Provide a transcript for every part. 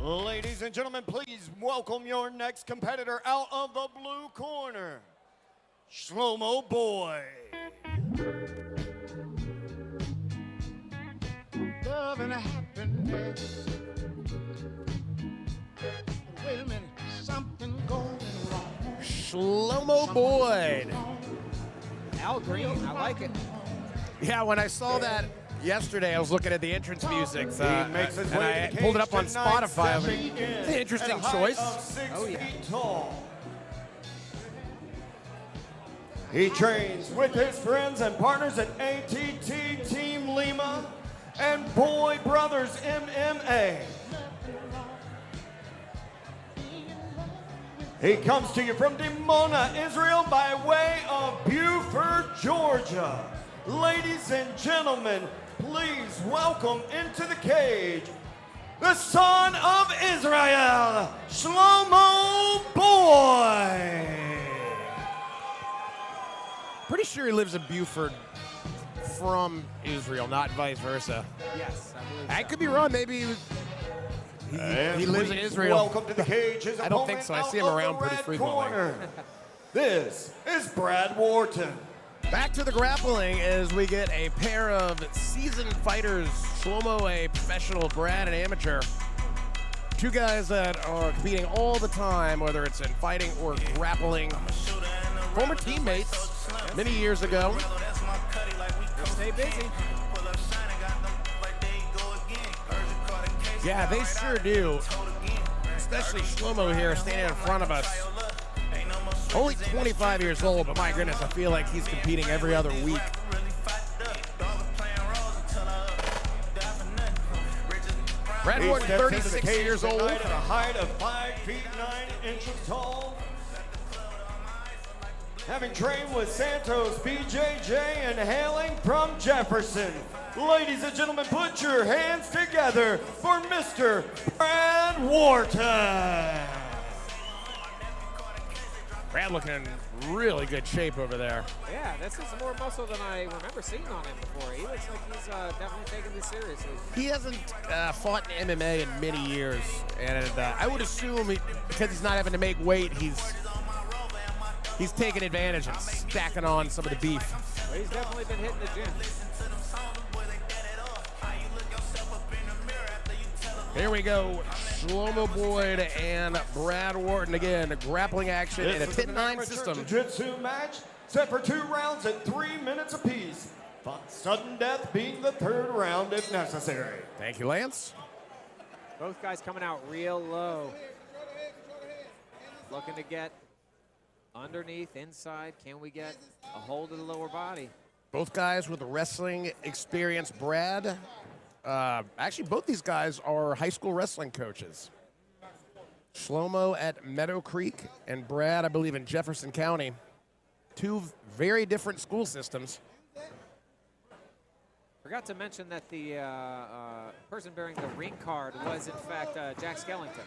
Ladies and gentlemen, please welcome your next competitor out of the blue corner, Shlomo Boyd. Love and happiness. Wait a minute, something going wrong. Shlomo Boyd. Al Green, I like it. Yeah, when I saw that yesterday, I was looking at the entrance music, and makes his I way to the pulled it cage up on tonight, Spotify. I was like, stepping in it's an interesting at a height choice. of 6 Oh, yeah. feet tall. He trains with his friends and partners at ATT Team Lima and Boyd Brothers MMA. He comes to you from Dimona, Israel, by way of Beaufort, Georgia. Ladies and gentlemen, please welcome into the cage the son of Israel, Shlomo Boyd. Pretty sure he lives in Beaufort from Israel, not vice versa. Yes, I believe I so. could be wrong. Maybe he lives in please Israel. Welcome to the cage. His I don't think opponent so. I see him out of around the pretty red frequently. corner. This is Brad Wharton. Back to the grappling as we get a pair of seasoned fighters. Shlomo, a professional, Brad, an amateur. Two guys that are competing all the time, whether it's in fighting or grappling. Former teammates many years ago. Stay busy. Yeah, they sure do. Especially Shlomo here standing in front of us. Only 25 years old, but my goodness, I feel like he's competing every other week. Brad Wharton, 36 years old. At a height of 5 feet 9 inches tall. Having trained with Santos BJJ and hailing from Jefferson. Ladies and gentlemen, put your hands together for Mr. Brad Wharton. Brad looking in really good shape over there. Yeah, this is more muscle than I remember seeing on him before. He looks like he's definitely taking this seriously. He hasn't fought in MMA in many years, and I would assume because he's not having to make weight, he's taking advantage and stacking on some of the beef. But he's definitely been hitting the gym. Here we go, Shlomo Boyd and Brad Wharton again, grappling action in a This is an 10-9 amateur system. Jiu-Jitsu match set for 2 rounds at 3 minutes apiece. Sudden death being the 3rd round if necessary. Thank you, Lance. Both guys coming out real low. Looking to get underneath, inside. Can we get a hold of the lower body? Both guys with wrestling experience. Brad, actually both these guys are high school wrestling coaches. Shlomo at Meadow Creek and Brad, I believe, in Jefferson County. Two very different school systems. Forgot to mention that the person bearing the ring card was, in fact, Jack Skellington.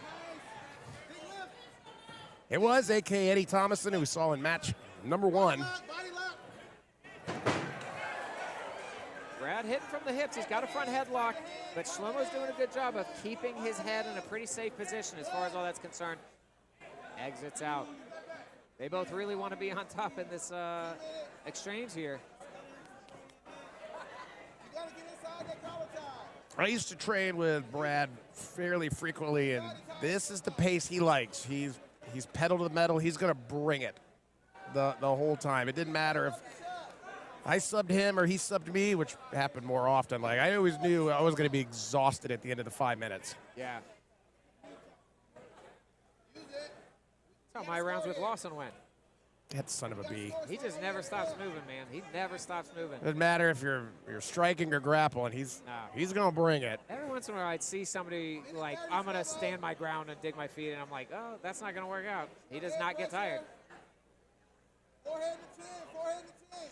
It was A.K. Eddie Thomason, who we saw in match number 1. Brad hitting from the hips. He's got a front headlock, but Shlomo's doing a good job of keeping his head in a pretty safe position as far as all that's concerned. Exits out. They both really want to be on top in this exchange here. I used to train with Brad fairly frequently, and this is the pace he likes. He's pedal to the metal. He's going to bring it the whole time. It didn't matter if I subbed him or he subbed me, which happened more often. Like, I always knew I was going to be exhausted at the end of the 5 minutes. Yeah. That's how my rounds with Lawson went. That son of a bee. He just never stops moving, man. He never stops moving. Doesn't matter if you're striking or grappling. He's going to bring it. Every once in a while, I'd see somebody like, I'm going to stand my ground and dig my feet, and I'm like, oh, that's not going to work out. He does not get tired.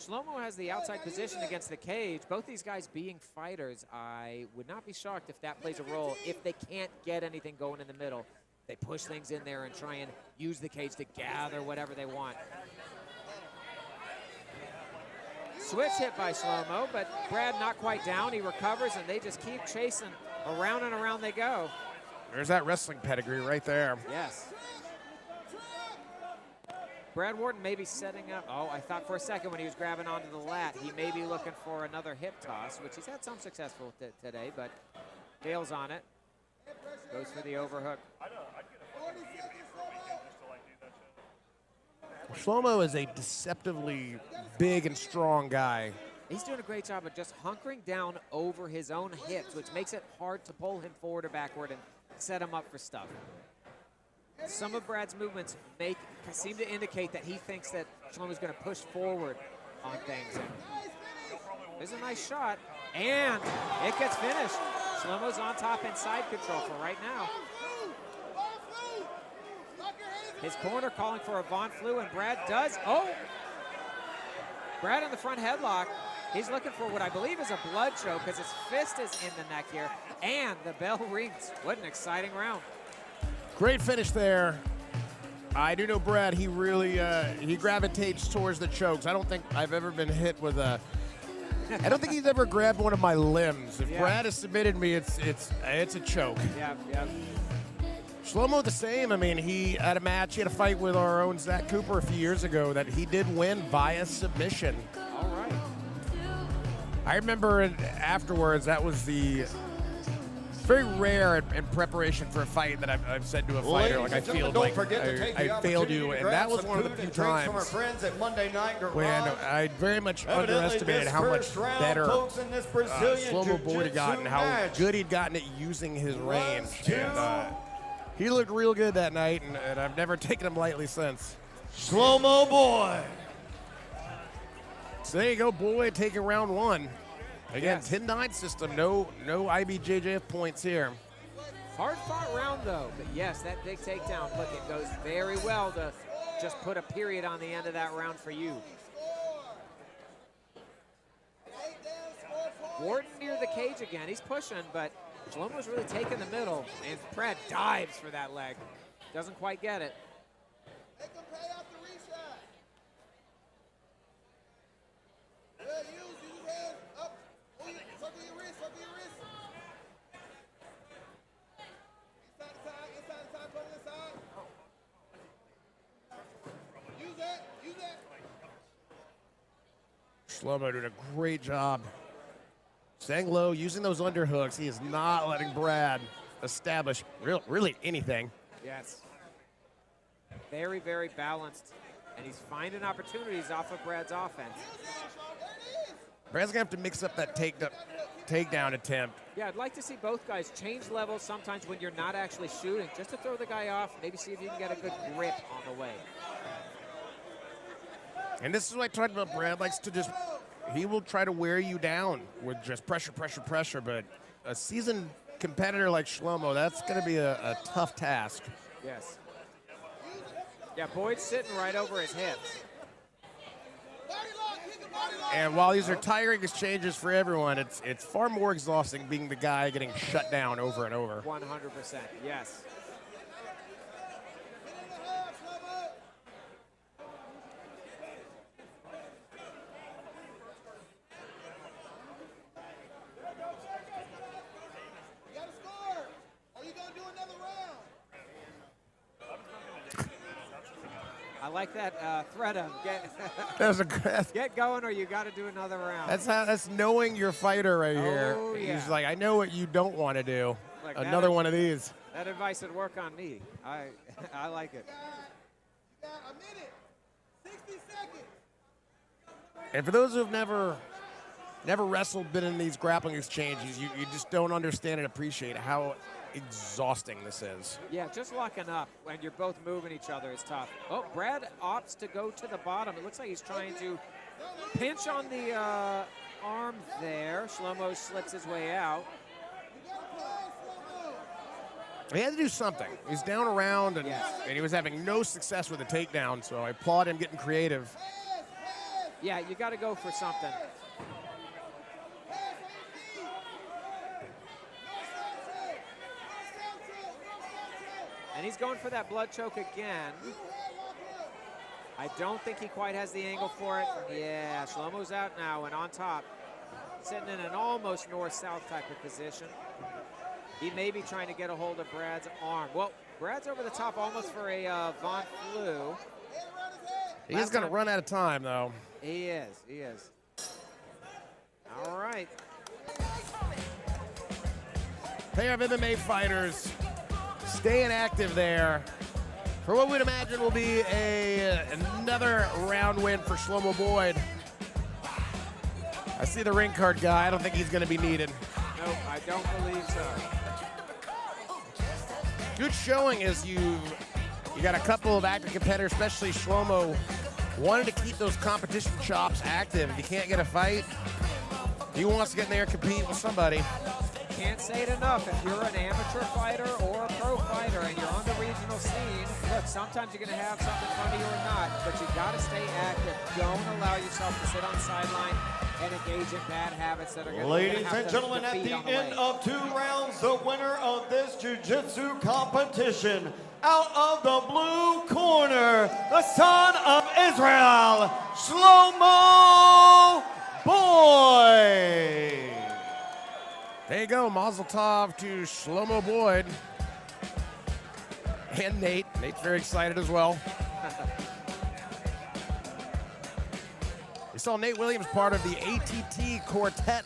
Shlomo has the outside position against the cage. Both these guys being fighters, I would not be shocked if that plays a role. If they can't get anything going in the middle, they push things in there and try and use the cage to gather whatever they want. Switch hit by Shlomo, but Brad not quite down. He recovers, and they just keep chasing. Around and around they go. There's that wrestling pedigree right there. Yes. Brad Wharton may be setting up. Oh, I thought for a second when he was grabbing onto the lat, he may be looking for another hip toss, which he's had some success with today, but fails on it. Goes for the overhook. Shlomo is a deceptively big and strong guy. He's doing a great job of just hunkering down over his own hips, which makes it hard to pull him forward or backward and set him up for stuff. Some of Brad's movements seem to indicate that he thinks that Shlomo's going to push forward on things. And there's a nice shot, and it gets finished. Shlomo's on top in side control for right now. His corner calling for a Von Flew, and Brad does. Oh! Brad in the front headlock. He's looking for what I believe is a blood choke because his fist is in the neck here, and the bell rings. What an exciting round. Great finish there. I do know Brad, he really, he gravitates towards the chokes. I don't think I've ever been hit with a, I don't think he's ever grabbed one of my limbs. If Brad has submitted me, it's a choke. Yeah. Shlomo the same. I mean, he had a match, he had a fight with our own Zach Cooper a few years ago that he did win via submission. All right. I remember afterwards, that was very rare in preparation for a fight that I've said to a fighter, like I feel like I failed you, and that was one of the few times when I very much underestimated how much better Shlomo Boyd had gotten, how good he'd gotten at using his range. And he looked real good that night, and I've never taken him lightly since. Shlomo Boyd. So there you go, Boyd taking round one. Again, Yes. 10-9 system, no IBJJF points here. Hard fought round though, but yes, that big takedown. Look, it goes very well to just put a period on the end of that round for you. Wharton near the cage again. He's pushing, but Shlomo's really taking the middle, and Brad dives for that leg. Doesn't quite get it. Shlomo doing a great job. Staying low, using those underhooks. He is not letting Brad establish really anything. Yes. Very, very balanced, and he's finding opportunities off of Brad's offense. Brad's going to have to mix up that takedown attempt. Yeah, I'd like to see both guys change levels sometimes when you're not actually shooting, just to throw the guy off, maybe see if you can get a good grip on the way. And this is what I talked about. Brad likes to he will try to wear you down with just pressure, but a seasoned competitor like Shlomo, that's going to be a tough task. Yes. Yeah, Boyd's sitting right over his hips. And while these are tiring exchanges for everyone, it's far more exhausting being the guy getting shut down over and over. 100%, yes. I like that threat of get going, or you got to do another round. That's knowing your fighter right here. Oh, yeah. He's like, I know what you don't want to do. Like another one of these. That advice would work on me. I like it. You got a minute, 60 seconds. And for those who've never wrestled, been in these grappling exchanges, you just don't understand and appreciate how exhausting this is. Yeah, just locking up when you're both moving each other is tough. Oh, Brad opts to go to the bottom. It looks like he's trying to pinch on the arm there. Shlomo slips his way out. He had to do something. He's down around, and he was having no success with the takedown, so I applaud him getting creative. Yeah, you got to go for something. And he's going for that blood choke again. I don't think he quite has the angle for it. Yeah, Shlomo's out now and on top. Sitting in an almost north-south type of position. He may be trying to get a hold of Brad's arm. Well, Brad's over the top almost for a Von Flue. He's going to run out of time, though. He is. All right. Pair of MMA fighters staying active there for what we'd imagine will be another round win for Shlomo Boyd. I see the ring card guy. I don't think he's going to be needed. Nope, I don't believe so. Good showing as you got a couple of active competitors, especially Shlomo, wanted to keep those competition chops active. If you can't get a fight, he wants to get in there and compete with somebody. Can't say it enough. If you're an amateur fighter or a pro fighter and you're on the regional scene, look, sometimes you're going to have something funny or not, but you got to stay active. Don't allow yourself to sit on the sideline and engage in bad habits that are going to Ladies and gentlemen, at the end of 2 rounds, the winner of this jiu-jitsu competition, out of the blue corner, the son of Israel, Shlomo Boyd. There you go, Mazel Tov to Shlomo Boyd. And Nate. Nate's very excited as well. We saw Nate Williams part of the ATT quartet